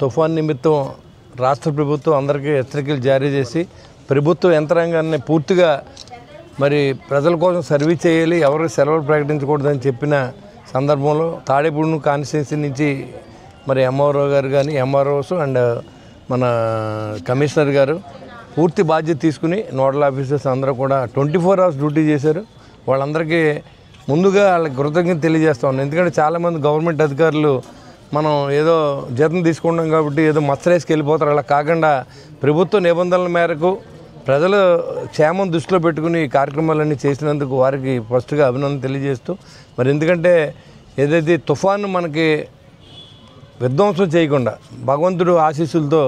తుఫాన్ నిమిత్తం రాష్ట్ర ప్రభుత్వం అందరికీ హెచ్చరికలు జారీ చేసి ప్రభుత్వ యంత్రాంగాన్ని పూర్తిగా మరి ప్రజల కోసం సర్వీస్ చేయాలి, ఎవరు సెలవులు ప్రకటించకూడదని చెప్పిన సందర్భంలో తాడేపూడి కాన్స్టిట్యున్సీ నుంచి మరి ఎంఆర్ఓ గారు కానీ ఎంఆర్ఓస్ అండ్ మన కమిషనర్ గారు పూర్తి బాధ్యత తీసుకుని నోడల్ ఆఫీసర్స్ అందరూ కూడా 24 hours డ్యూటీ చేశారు. వాళ్ళందరికీ ముందుగా వాళ్ళకి కృతజ్ఞత తెలియజేస్తా ఉన్నాం. ఎందుకంటే చాలామంది గవర్నమెంట్ అధికారులు మనం ఏదో జీతం తీసుకుంటాం కాబట్టి ఏదో మచ్చరేసుకు వెళ్ళిపోతారు. అలా కాకుండా ప్రభుత్వ నిబంధనల మేరకు ప్రజల క్షేమం దృష్టిలో పెట్టుకుని ఈ కార్యక్రమాలన్నీ చేసినందుకు వారికి ఫస్ట్గా అభినందన తెలియజేస్తూ మరి ఎందుకంటే ఏదైతే తుఫాను మనకి విధ్వంసం చేయకుండా భగవంతుడు ఆశీస్సులతో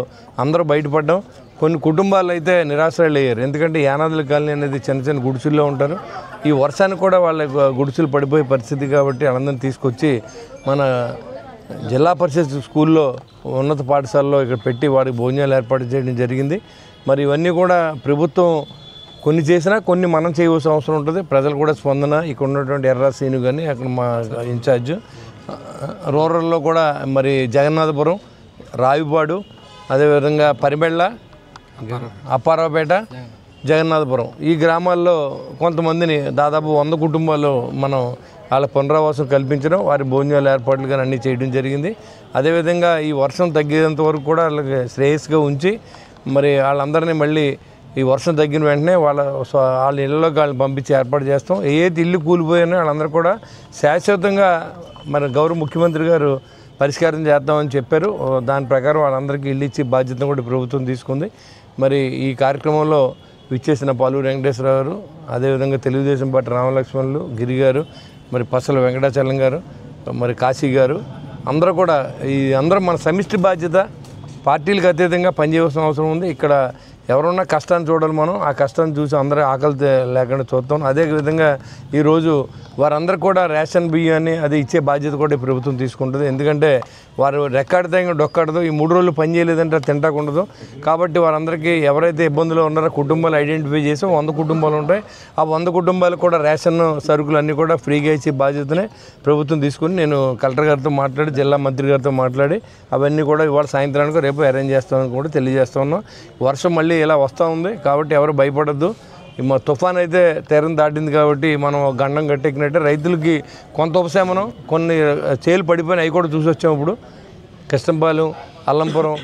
అందరూ బయటపడ్డాం. కొన్ని కుటుంబాలు అయితే నిరాశ్రయాలు అయ్యారు. ఎందుకంటే యానాదుల కాలనీ అనేది చిన్న చిన్న గుడిసెల్లో ఉంటారు. ఈ వర్షానికి కూడా వాళ్ళ గుడిసెలు పడిపోయే పరిస్థితి కాబట్టి వాళ్ళందరినీ తీసుకొచ్చి మన జిల్లా పరిషత్ స్కూల్లో ఉన్నత పాఠశాలలో ఇక్కడ పెట్టి వారికి భోజనాలు ఏర్పాటు చేయడం జరిగింది. మరి ఇవన్నీ కూడా ప్రభుత్వం కొన్ని చేసినా కొన్ని మనం చేయవలసిన అవసరం ఉంటుంది. ప్రజలు కూడా స్పందన ఇక్కడ ఉన్నటువంటి ఎర్ర సీను కానీ అక్కడ మా ఇన్ఛార్జ్ రూరల్లో కూడా మరి జగన్నాథపురం, రావిపాడు, అదేవిధంగా పరిబెళ్ళ, అప్పారావుపేట, జగన్నాథపురం ఈ గ్రామాల్లో కొంతమందిని దాదాపు 100 కుటుంబాలు మనం వాళ్ళ పునరావాసం కల్పించడం, వారి భోజనాలు ఏర్పాట్లు కానీ అన్నీ చేయడం జరిగింది. అదేవిధంగా ఈ వర్షం తగ్గేంత వరకు కూడా వాళ్ళకి శ్రేయస్గా ఉంచి మరి వాళ్ళందరినీ మళ్ళీ ఈ వర్షం తగ్గిన వెంటనే వాళ్ళ ఇళ్ళలోకి వాళ్ళని పంపించి ఏర్పాటు చేస్తాం. ఏదైతే ఇల్లు కూలిపోయినా వాళ్ళందరూ కూడా శాశ్వతంగా మన గౌరవ ముఖ్యమంత్రి గారు పరిష్కారం చేద్దామని చెప్పారు. దాని ప్రకారం వాళ్ళందరికీ ఇల్లు ఇచ్చి బాధ్యతను కూడా ప్రభుత్వం తీసుకుంది. మరి ఈ కార్యక్రమంలో విచ్చేసిన పాలూరు వెంకటేశ్వరరావు గారు, అదేవిధంగా తెలుగుదేశం పార్టీ రామలక్ష్మణులు, గిరి గారు, మరి పసల వెంకటాచలం గారు, మరి కాశీ గారు అందరూ కూడా అందరూ మన సమిష్టి బాధ్యత, పార్టీలకు అతీతంగా పనిచేయాల్సిన అవసరం ఉంది. ఇక్కడ ఎవరున్నా కష్టాన్ని చూడాలి, మనం ఆ కష్టాన్ని చూసి అందరూ ఆకలి లేకుండా చూస్తాం. అదేవిధంగా ఈరోజు వారందరూ కూడా రేషన్ బియ్యాన్ని అది ఇచ్చే బాధ్యత కూడా ప్రభుత్వం తీసుకుంటుంది. ఎందుకంటే వారు రెక్కాడితే డొక్కాడదు, ఈ 3 రోజులు పని చేయలేదంటే తింటాకుండదు. కాబట్టి వారందరికీ ఎవరైతే ఇబ్బందులు ఉన్నారో కుటుంబాలు ఐడెంటిఫై చేసి 100 కుటుంబాలు ఉంటాయి. ఆ 100 కుటుంబాలకు కూడా రేషన్ సరుకులు అన్నీ కూడా ఫ్రీగా ఇచ్చే బాధ్యతనే ప్రభుత్వం తీసుకుని నేను కలెక్టర్ గారితో మాట్లాడి జిల్లా మంత్రి గారితో మాట్లాడి అవన్నీ కూడా ఇవాళ సాయంత్రానికి రేపు అరేంజ్ చేస్తామని కూడా తెలియజేస్తా ఉన్నాం. వర్షం మళ్ళీ ఇలా వస్తూ ఉంది కాబట్టి ఎవరు భయపడద్దు. మా తుఫాన్ అయితే తీరం దాటింది కాబట్టి మనం గండం గట్టెక్కినట్టే రైతులకి కొంత ఉపశమనం, కొన్ని చేలు పడిపోయిన అవి కూడా చూసి వచ్చాము. ఇప్పుడు కృష్ణంపాలెం, అల్లంపురం,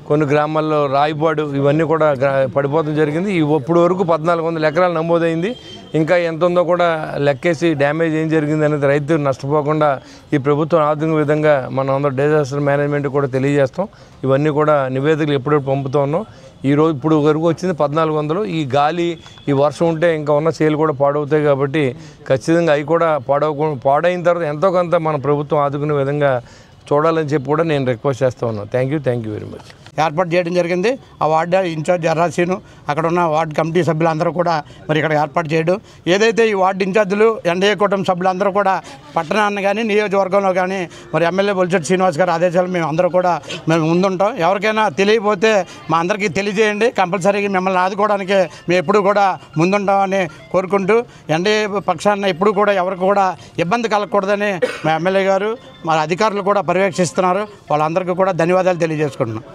కొన్ని గ్రామాల్లో రాయిపాడు ఇవన్నీ కూడా పడిపోవడం జరిగింది. ఇప్పుడు వరకు 1400 ఎకరాలు నమోదైంది. ఇంకా ఎంత ఉందో కూడా లెక్కేసి డ్యామేజ్ ఏం జరిగింది అనేది రైతు నష్టపోకుండా ఈ ప్రభుత్వం ఆధునిక విధంగా మనం అందరూ డిజాస్టర్ మేనేజ్మెంట్ కూడా తెలియజేస్తాం. ఇవన్నీ కూడా నివేదికలు ఎప్పుడెప్పుడు పంపుతూ ఉన్నాం. ఈరోజు ఇప్పుడు వరకు వచ్చింది 1400. ఈ గాలి ఈ వర్షం ఉంటే ఇంకా ఉన్న చేలు కూడా పాడవుతాయి కాబట్టి ఖచ్చితంగా అవి కూడా పాడైన తర్వాత ఎంతో కొంత మన ప్రభుత్వం ఆదుకునే విధంగా చూడాలని చెప్పి కూడా నేను రిక్వెస్ట్ చేస్తూ ఉన్నాను. Thank you very much. ఏర్పాటు చేయడం జరిగింది. ఆ వార్డు ఇన్ఛార్జ్ ఎర్రాసీను, అక్కడ ఉన్న వార్డు కమిటీ సభ్యులందరూ కూడా మరి ఇక్కడ ఏర్పాటు చేయడం, ఏదైతే ఈ వార్డు ఇన్ఛార్జీలు ఎన్డీఏ కూటమి సభ్యులందరూ కూడా పట్టణాన్ని కానీ నియోజకవర్గంలో కానీ మరి ఎమ్మెల్యే బొలిశెట్టి శ్రీనివాస్ గారి ఆదేశాలు మేము అందరూ కూడా మేము ముందుంటాం. ఎవరికైనా తెలియకపోతే మా అందరికీ తెలియజేయండి. కంపల్సరీగా మిమ్మల్ని ఆదుకోవడానికి మేము ఎప్పుడు కూడా ముందుంటామని కోరుకుంటూ ఎన్డీఏ పక్షాన్ని ఎప్పుడు కూడా ఎవరికి కూడా ఇబ్బంది కలగకూడదని మా ఎమ్మెల్యే గారు మరి అధికారులు కూడా పర్యవేక్షిస్తున్నారు. వాళ్ళందరికీ కూడా ధన్యవాదాలు తెలియజేసుకుంటున్నాం.